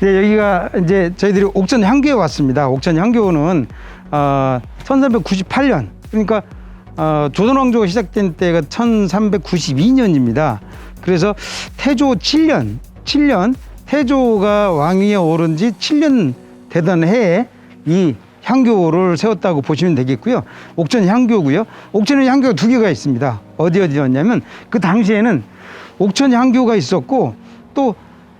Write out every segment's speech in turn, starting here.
네, 여기가 이제 저희들이 옥천 향교에 왔습니다. 옥천 향교는 1398년, 그러니까 조선 왕조가 시작된 때가 1392년입니다. 그래서 태조 7년 태조가 왕위에 오른 지 7년 되던 해에 이 향교를 세웠다고 보시면 되겠고요. 옥천 향교고요. 옥천에 향교가 두 개가 있습니다. 어디였냐면 그 당시에는 옥천 향교가 있었고, 또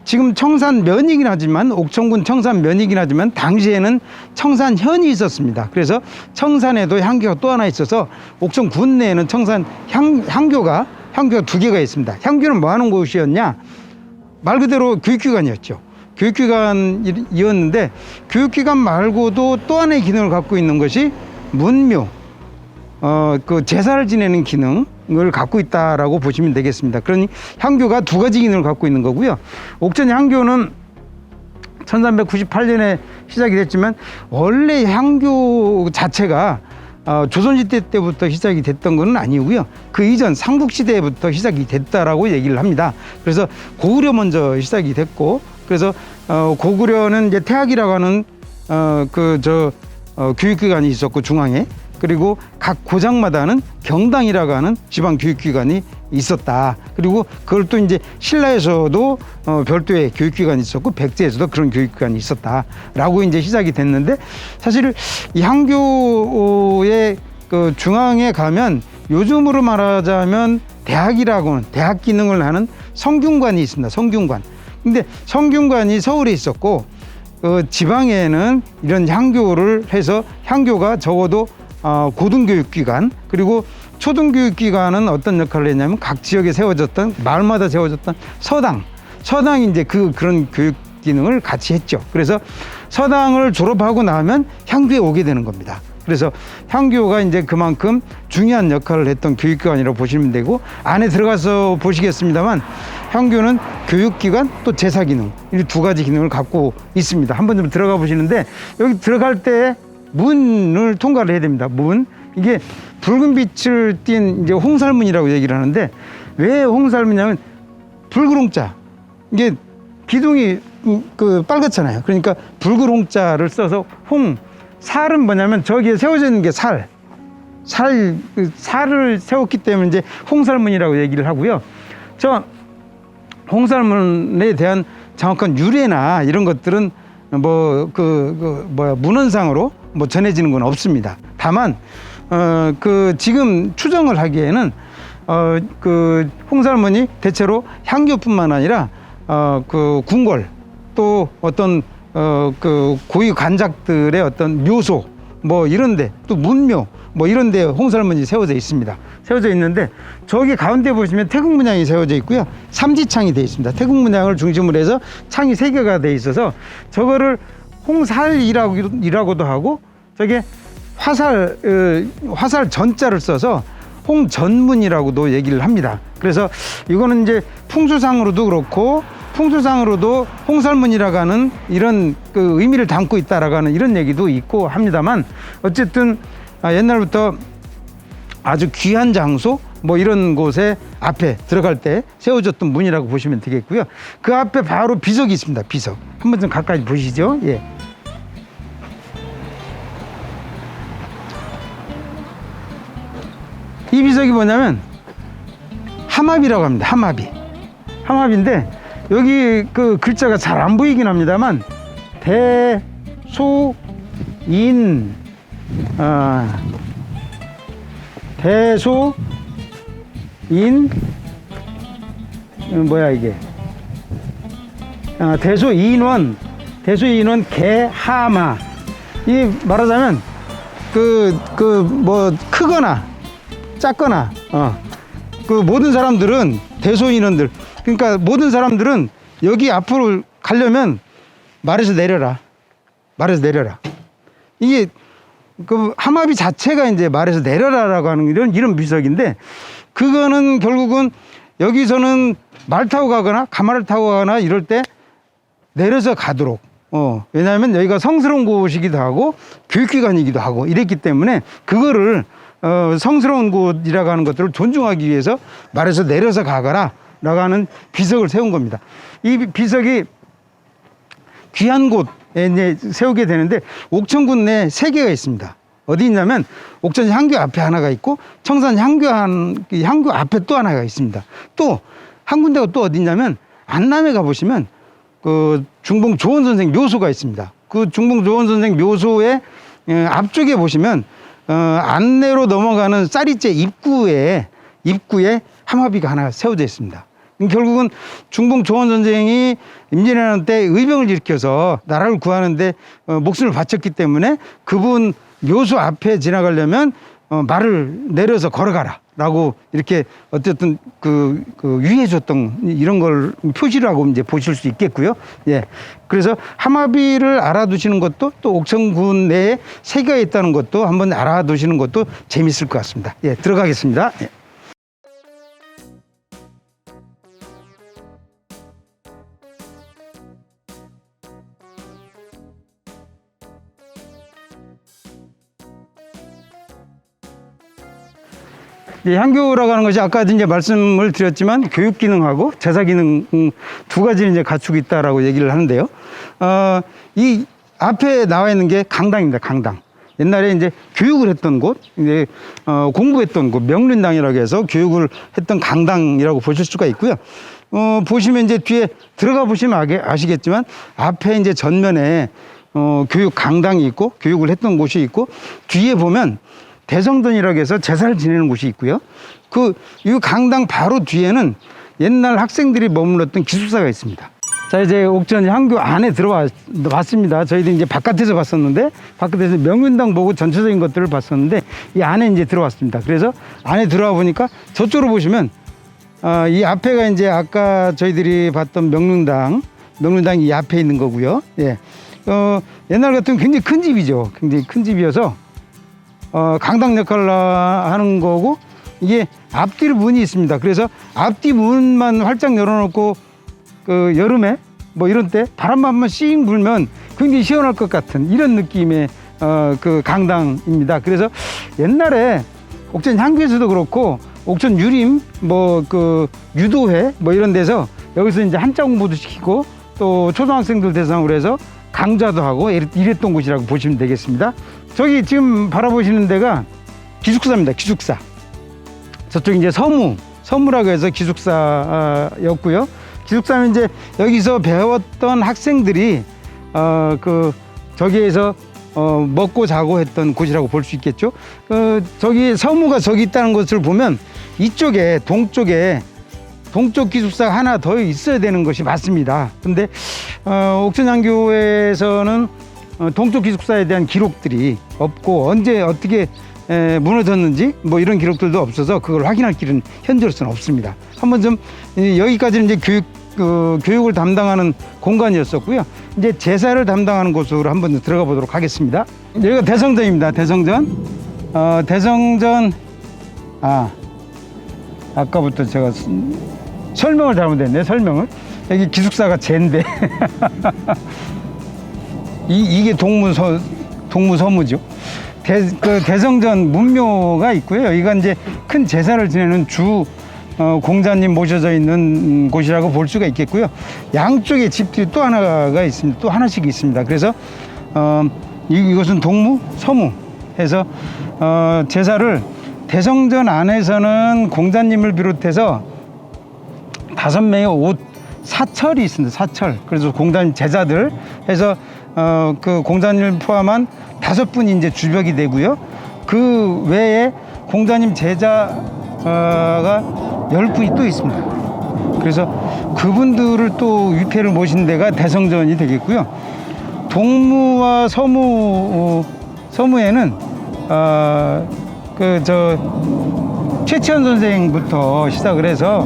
지금 청산 면이긴 하지만, 옥천군 청산 면이긴 하지만 당시에는 청산현이 있었습니다. 그래서 청산에도 향교가 또 하나 있어서 옥천군 내에는 청산 향교가 두 개가 있습니다. 향교는 뭐 하는 곳이었냐? 말 그대로 교육기관이었죠. 교육기관이었는데, 교육기관 말고도 또 하나의 기능을 갖고 있는 것이 문묘, 그 제사를 지내는 기능을 갖고 있다라고 보시면 되겠습니다. 그러니 향교가 두 가지 기능을 갖고 있는 거고요. 옥천 향교는 1398년에 시작이 됐지만, 원래 향교 자체가 조선시대 때부터 시작이 됐던 건 아니고요. 그 이전 삼국시대부터 시작이 됐다라고 얘기를 합니다. 그래서 고구려 시작이 됐고, 그래서 고구려는 이제 태학이라고 하는 교육기관이 있었고, 중앙에. 그리고 각 고장마다는 경당이라고 하는 지방 교육기관이 있었다. 그리고 그걸 또 이제 신라에서도 별도의 교육기관이 있었고, 백제에서도 그런 교육기관이 있었다라고 이제 시작이 됐는데, 사실 이 향교의 그 중앙에 가면 요즘으로 말하자면 대학 기능을 하는 성균관이 있습니다. 성균관. 근데 성균관이 서울에 있었고, 지방에는 이런 향교를 해서 향교가 적어도 고등교육기관, 그리고 초등교육기관은 어떤 역할을 했냐면 각 지역에 세워졌던, 마을마다 세워졌던 서당이 이제 그런 교육 기능을 같이 했죠. 그래서 서당을 졸업하고 나면 향교에 오게 되는 겁니다. 그래서 향교가 이제 그만큼 중요한 역할을 했던 교육기관이라고 보시면 되고, 안에 들어가서 보시겠습니다만 향교는 교육기관 또 제사기능, 이 두 가지 기능을 갖고 있습니다. 한번 좀 들어가 보시는데, 여기 들어갈 때 문을 통과를 해야 됩니다. 문. 이게 붉은 빛을 띤 이제 홍살문이라고 얘기를 하는데, 왜 홍살문이냐면 붉은 홍자. 이게 기둥이 빨갛잖아요. 그러니까 붉은 홍자를 써서 살은 뭐냐면 저기에 세워져 있는 게 살을 세웠기 때문에 이제 홍살문이라고 얘기를 하고요. 저 홍살문에 대한 정확한 유래나 이런 것들은 문헌상으로 전해지는 건 없습니다. 다만 지금 추정을 하기에는 홍살문이 대체로 향교뿐만 아니라 궁궐, 또 어떤 고위 관작들의 어떤 묘소 이런데, 또 문묘 이런데 홍살문이 세워져 있습니다. 세워져 있는데, 저기 가운데 보시면 태국 문양이 세워져 있고요. 삼지창이 되어 있습니다. 태국 문양을 중심으로 해서 창이 3개가 되어 있어서 저거를 홍살이라고도 하고, 저게 화살 전자를 써서 홍전문이라고도 얘기를 합니다. 그래서 이거는 이제 풍수상으로도 그렇고, 풍수상으로도 홍살문이라고 하는 이런 의미를 담고 있다라고 하는 이런 얘기도 있고 합니다만, 어쨌든 옛날부터 아주 귀한 장소 이런 곳에 앞에 들어갈 때 세워졌던 문이라고 보시면 되겠고요. 그 앞에 바로 비석이 있습니다. 비석. 한번 좀 가까이 보시죠. 예. 이 비석이 뭐냐면 함압이라고 합니다. 함압인데, 여기 글자가 잘 안 보이긴 합니다만, 대소인 뭐야 이게? 대소인원 개하마. 이 말하자면 크거나 작거나 모든 사람들은 대소인원들, 그러니까 모든 사람들은 여기 앞으로 가려면 말에서 내려라. 이게 함압이 자체가 이제 말에서 내려라라고 하는 이런 비석인데, 그거는 결국은 여기서는 말 타고 가거나 가마를 타고 가거나 이럴 때 내려서 가도록, 왜냐하면 여기가 성스러운 곳이기도 하고 교육기관이기도 하고 이랬기 때문에, 그거를 성스러운 곳이라고 하는 것들을 존중하기 위해서 말에서 내려서 가거라 라고 하는 비석을 세운 겁니다. 이 비석이 귀한 곳에 이제 세우게 되는데 옥천군 내에 3개가 있습니다. 어디 있냐면 옥천 향교 앞에 하나가 있고 청산 향교 앞에 또 하나가 있습니다. 또 한 군데가 또 어디 있냐면 안남에 가보시면 그 중봉 조원 선생 묘소가 있습니다. 그 중봉 조원 선생 묘소의 앞쪽에 보시면 안내로 넘어가는 쌀이째 입구에 함화비가 하나 세워져 있습니다. 결국은 중봉 조원 선생이 임진왜란 때 의병을 일으켜서 나라를 구하는데 목숨을 바쳤기 때문에 그분 묘소 앞에 지나가려면 말을 내려서 걸어가라 라고 이렇게 어쨌든 유의해줬던 이런 걸 표시라고 이제 보실 수 있겠고요. 예. 그래서 함화비를 알아두시는 것도 또 옥천군 내에 3개가 있다는 것도 한번 알아두시는 것도 재밌을 것 같습니다. 예, 들어가겠습니다. 예. 향교라고 하는 것이 아까도 이제 말씀을 드렸지만 교육 기능하고 제사 기능 2가지를 이제 갖추고 있다라고 얘기를 하는데요. 이 앞에 나와 있는 게 강당입니다. 강당. 옛날에 이제 교육을 했던 곳, 이제 공부했던 곳, 명륜당이라고 해서 교육을 했던 강당이라고 보실 수가 있고요. 보시면 이제 뒤에 들어가 보시면 아시겠지만 앞에 이제 전면에 교육 강당이 있고 교육을 했던 곳이 있고 뒤에 보면 대성전이라고 해서 제사를 지내는 곳이 있고요. 이 강당 바로 뒤에는 옛날 학생들이 머물렀던 기숙사가 있습니다. 자, 이제 옥천 향교 안에 들어왔습니다. 저희도 이제 바깥에서 봤었는데, 바깥에서 명륜당 보고 전체적인 것들을 봤었는데, 이 안에 이제 들어왔습니다. 그래서 안에 들어와 보니까 저쪽으로 보시면, 이 앞에가 이제 아까 저희들이 봤던 명륜당이 이 앞에 있는 거고요. 예. 옛날 같으면 굉장히 큰 집이죠. 굉장히 큰 집이어서, 강당 역할을 하는 거고, 이게 앞뒤로 문이 있습니다. 그래서 앞뒤 문만 활짝 열어놓고, 여름에 뭐 이런 때 바람 한번 씩 불면 굉장히 시원할 것 같은 이런 느낌의 강당입니다. 그래서 옛날에 옥천 향교에서도 그렇고, 옥천 유림, 유도회 뭐 이런 데서 여기서 이제 한자 공부도 시키고 또 초등학생들 대상으로 해서 강좌도 하고 이랬던 곳이라고 보시면 되겠습니다. 저기 지금 바라보시는 데가 기숙사입니다. 기숙사. 저쪽이 이제 서무라고 해서 기숙사였고요. 기숙사는 이제 여기서 배웠던 학생들이 저기에서 먹고 자고 했던 곳이라고 볼 수 있겠죠. 저기 서무가 저기 있다는 것을 보면 이쪽에 동쪽 기숙사가 하나 더 있어야 되는 것이 맞습니다. 근데 옥천향교에서는 동쪽 기숙사에 대한 기록들이 없고 언제 어떻게 무너졌는지 뭐 이런 기록들도 없어서 그걸 확인할 길은 현재로서는 없습니다. 한번 좀 여기까지는 이제 교육을 담당하는 공간이었었고요. 이제 제사를 담당하는 곳으로 한번 들어가 보도록 하겠습니다. 여기가 대성전입니다. 대성전. 아까부터 제가 설명을 잘못했네요. 여기 기숙사가 젠데 이게 동무서무죠. 대성전 문묘가 있고요. 여기가 이제 큰 제사를 지내는 공자님 모셔져 있는 곳이라고 볼 수가 있겠고요. 양쪽에 집들이 또 하나가 있습니다. 또 하나씩 있습니다. 그래서 이것은 동무, 서무 해서 제사를 대성전 안에서는 공자님을 비롯해서 5명의 사철이 있습니다. 사철. 그래서 공자님 제자들 해서 그 공자님을 포함한 5분이 이제 주벽이 되고요. 그 외에 공자님 제자가 10분이 또 있습니다. 그래서 그분들을 또 유태를 모신 데가 대성전이 되겠고요. 동무와 서무에는 최치원 선생부터 시작을 해서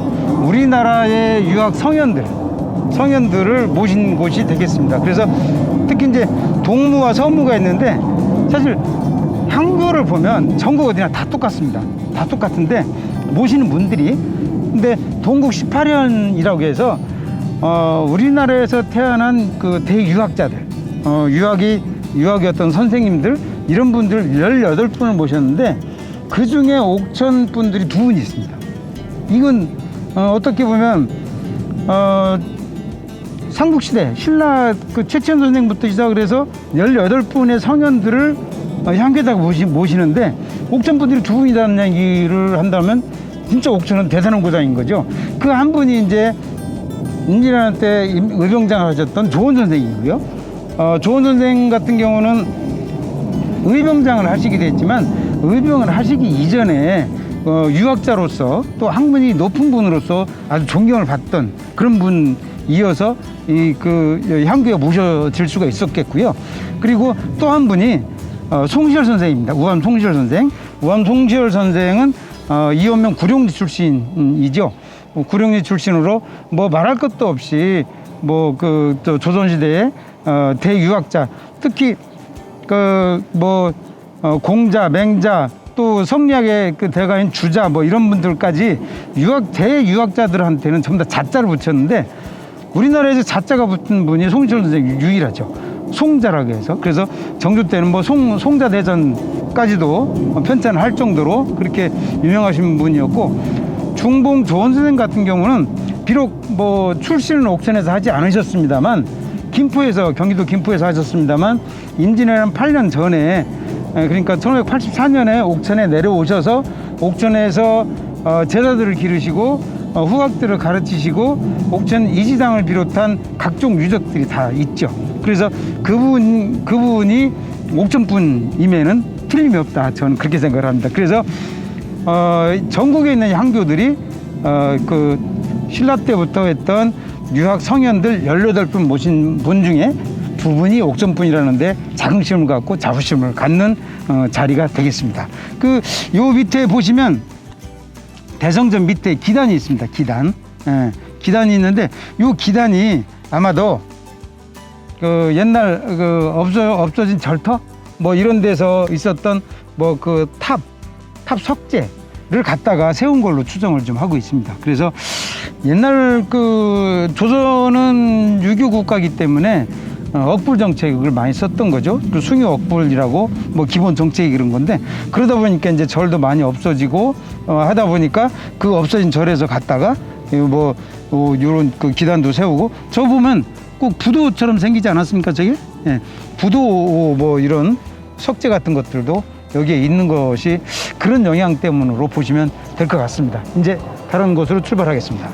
우리나라의 유학 성현들을 모신 곳이 되겠습니다. 그래서 특히 이제 동무와 서무가 있는데 사실 향교를 보면 전국 어디나 다 똑같습니다. 다 똑같은데 모시는 분들이 근데 동국 18년이라고 해서 우리나라에서 태어난 그 대유학자들 유학이었던 선생님들 이런 분들 18분을 모셨는데 그 중에 옥천 분들이 2분이 있습니다. 이건 어떻게 보면 삼국시대 신라 그 최천 선생부터 시작을 해서 18분의 성현들을 향교에다가 모시는데 옥천분들이 두 분이라는 얘기를 한다면 진짜 옥천은 대단한 고장인 거죠. 그 한 분이 이제 임진왜란 때 의병장을 하셨던 조원 선생이고요. 조원 선생 같은 경우는 의병장을 하시기도 했지만 의병을 하시기 이전에 유학자로서 또 학문이 높은 분으로서 아주 존경을 받던 그런 분이어서 그 향교에 모셔질 수가 있었겠고요. 그리고 또 한 분이 송시열 선생입니다. 우암 송시열 선생. 우암 송시열 선생은 이원명 구룡리 출신이죠. 구룡리 출신으로 뭐 말할 것도 없이 뭐 그 조선시대의 대유학자, 특히 공자, 맹자, 또 성리학의 그 대가인 주자 뭐 이런 분들까지 대유학자들한테는 전부 다 자자를 붙였는데 우리나라에서 자자가 붙은 분이 송시열 선생이 유일하죠. 송자라고 해서. 그래서 정조 때는 뭐 송자대전까지도 편찬을 할 정도로 그렇게 유명하신 분이었고, 중봉 조원 선생 같은 경우는 비록 뭐 출신은 옥천에서 하지 않으셨습니다만 경기도 김포에서 하셨습니다만 임진왜란 8년 전에, 그러니까 1984년에 옥천에 내려오셔서 옥천에서 제자들을 기르시고 후학들을 가르치시고 옥천 이지당을 비롯한 각종 유적들이 다 있죠. 그래서 그분이 옥천분임에는 틀림이 없다, 저는 그렇게 생각을 합니다. 그래서 전국에 있는 향교들이 그 신라 때부터 했던 유학 성현들 18분 모신 분 중에 2분이 옥천분이라는데 자긍심을 갖고 자부심을 갖는 자리가 되겠습니다. 요 밑에 보시면 대성전 밑에 기단이 있습니다. 기단이 있는데 요 기단이 아마도 그 옛날 없어진 절터 뭐 이런 데서 있었던 뭐 그 탑 석재를 갖다가 세운 걸로 추정을 좀 하고 있습니다. 그래서 옛날 그 조선은 유교 국가이기 때문에 억불 정책을 많이 썼던 거죠. 그 숭유 억불이라고 뭐 기본 정책이 그런 건데, 그러다 보니까 이제 절도 많이 없어지고 하다 보니까 그 없어진 절에서 갖다가 뭐 이런 그 기단도 세우고, 저 보면 꼭 부도처럼 생기지 않았습니까, 저게? 예. 부도 뭐 이런 석재 같은 것들도 여기에 있는 것이 그런 영향 때문으로 보시면 될 것 같습니다. 이제 다른 곳으로 출발하겠습니다.